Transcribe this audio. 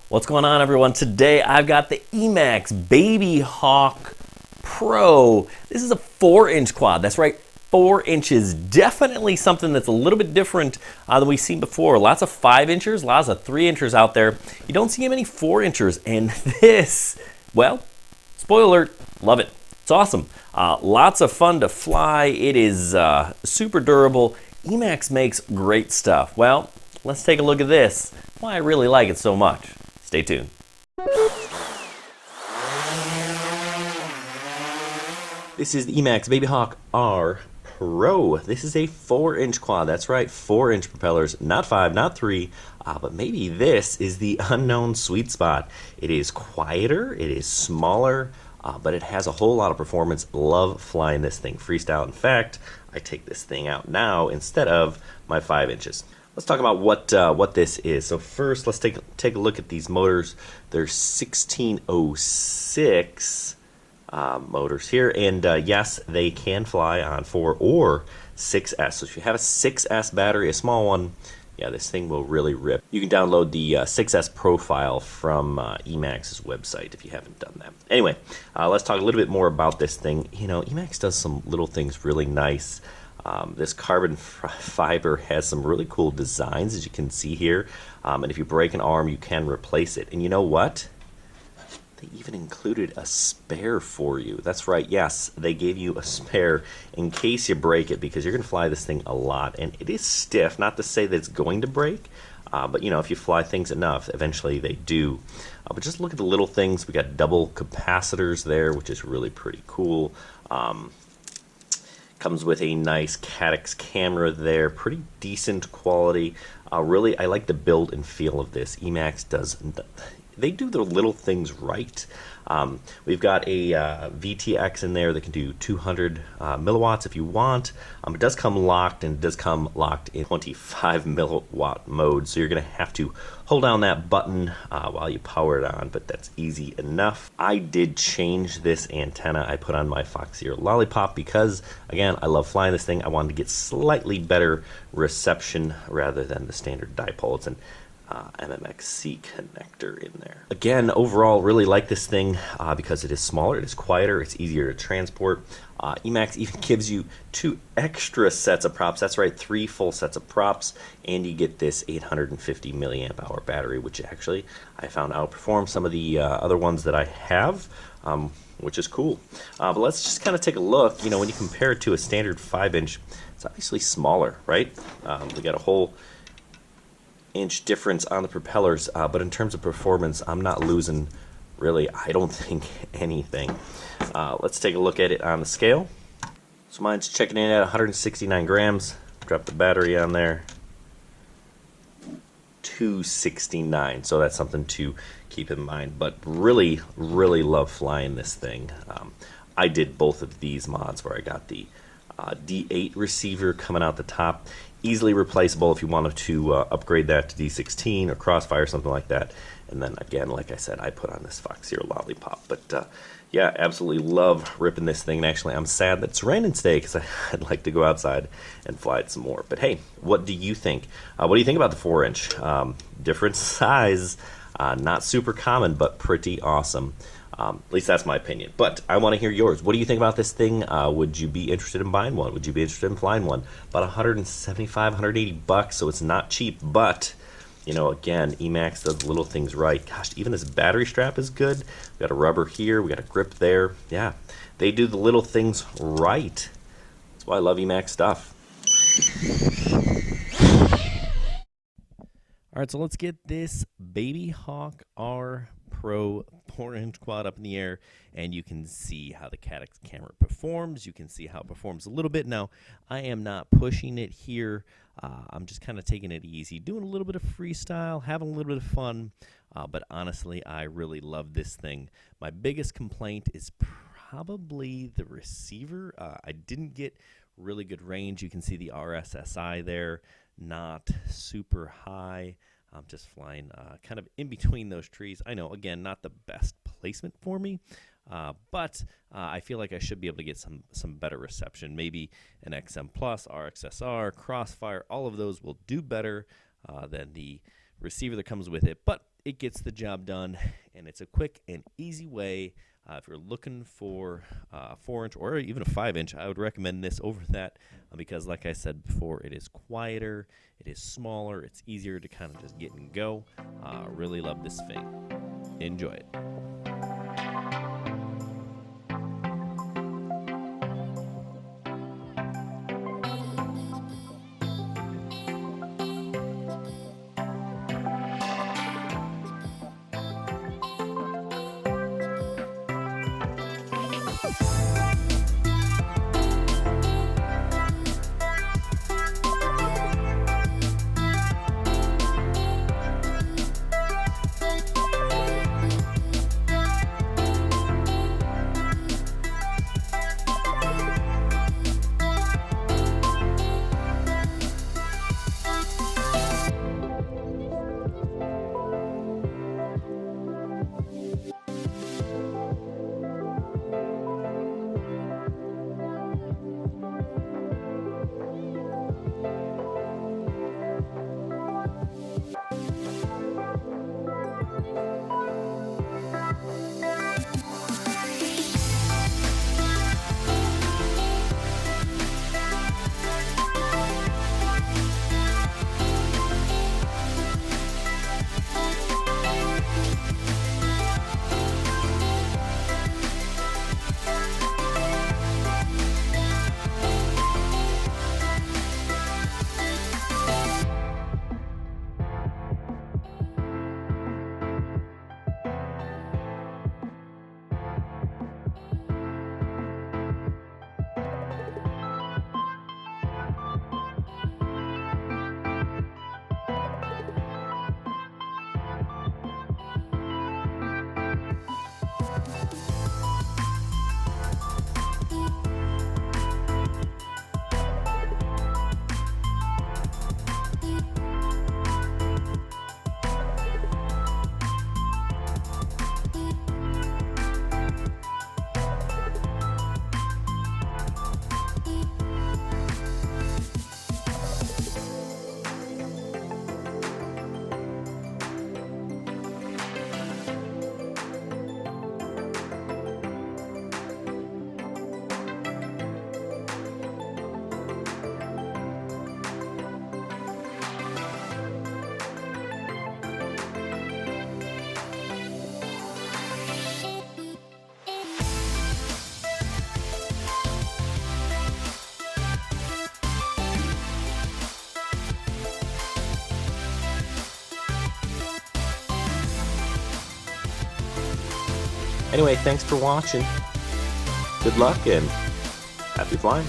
What's going on, everyone? Today I've got the Emax Babyhawk Pro. This is a 4-inch quad. That's right, 4 inches. Definitely something that's a little bit different than we've seen before. Lots of 5 inchers, lots of 3 inchers out there. You don't see many 4 inchers, and this, well, spoiler alert, love it. It's awesome. Lots of fun to fly. It is super durable. Emax makes great stuff. Well, let's take a look at this. Why I really like it so much. Stay tuned. This is the Emax Babyhawk R Pro. This is a 4-inch quad. That's right, 4-inch propellers, not 5, not 3, but maybe this is the unknown sweet spot. It is quieter, it is smaller, but it has a whole lot of performance. Love flying this thing freestyle. In fact, I take this thing out now instead of my 5 inches. Let's talk about what this is. So first, let's take a look at these motors. They're 1606 motors here, and yes, they can fly on 4 or 6S. So if you have a 6S battery, a small one, yeah, this thing will really rip. You can download the 6S profile from Emax's website if you haven't done that. Anyway, let's talk a little bit more about this thing. You know, Emax does some little things really nice. This carbon fiber has some really cool designs, as you can see here. And if you break an arm, you can replace it. And you know what? They even included a spare for you. That's right, yes, they gave you a spare in case you break it, because you're going to fly this thing a lot. And it is stiff, not to say that it's going to break, but you know, if you fly things enough, eventually they do. But just look at the little things. We got double capacitors there, which is really pretty cool. Comes with a nice Caddx camera there, pretty decent quality. Really, I like the build and feel of this. Emax does, they do their little things right. We've got a VTX in there that can do 200 milliwatts if you want. It does come locked, and it does come locked in 25 milliwatt mode, so you're going to have to hold down that button while you power it on, but that's easy enough. I did change this antenna I put on my Foxy or Lollipop because, again, I love flying this thing. I wanted to get slightly better reception rather than the standard dipole. It's an MMXC connector in there. Again, overall, really like this thing because it is smaller, it is quieter, it's easier to transport. Emax even gives you 2 extra sets of props. That's right, 3 full sets of props, and you get this 850 milliamp hour battery, which actually I found outperforms some of the other ones that I have, which is cool. But let's just kind of take a look. You know, when you compare it to a standard 5-inch, it's obviously smaller, right? We got a whole inch difference on the propellers, but in terms of performance, I'm not losing really, I don't think, anything. Let's take a look at it on the scale. So mine's checking in at 169 grams. Drop the battery on there. 269, so that's something to keep in mind. But really, really love flying this thing. I did both of these mods where I got the D8 receiver coming out the top. Easily replaceable if you wanted to upgrade that to D16 or Crossfire, something like that. And then again, like I said, I put on this Foxy or Lollipop. But yeah, absolutely love ripping this thing. And actually, I'm sad that it's raining today because I'd like to go outside and fly it some more. But hey, what do you think? What do you think about the 4-inch? Different size, not super common, but pretty awesome. At least that's my opinion. But I want to hear yours. What do you think about this thing? Would you be interested in buying one? Would you be interested in flying one? About 175, 180 bucks, so it's not cheap. But, you know, again, Emax does little things right. Gosh, even this battery strap is good. We got a rubber here. We got a grip there. Yeah, they do the little things right. That's why I love Emax stuff. All right, so let's get this Babyhawk R Pro 4-inch quad up in the air, and you can see how the Caddx camera performs. You can see how it performs a little bit. Now, I am not pushing it here. I'm just kind of taking it easy, doing a little bit of freestyle, having a little bit of fun, but honestly, I really love this thing. My biggest complaint is probably the receiver. I didn't get really good range. You can see the RSSI there, not super high. I'm just flying kind of in between those trees. I know, again, not the best placement for me, but I feel like I should be able to get some better reception. Maybe an XM Plus, RXSR, Crossfire, all of those will do better than the receiver that comes with it. But it gets the job done, and it's a quick and easy way. If you're looking for a 4-inch or even a 5-inch, I would recommend this over that because, like I said before, it is quieter, it is smaller, it's easier to kind of just get and go. Really love this thing. Enjoy it. Anyway, thanks for watching. Good luck and happy flying.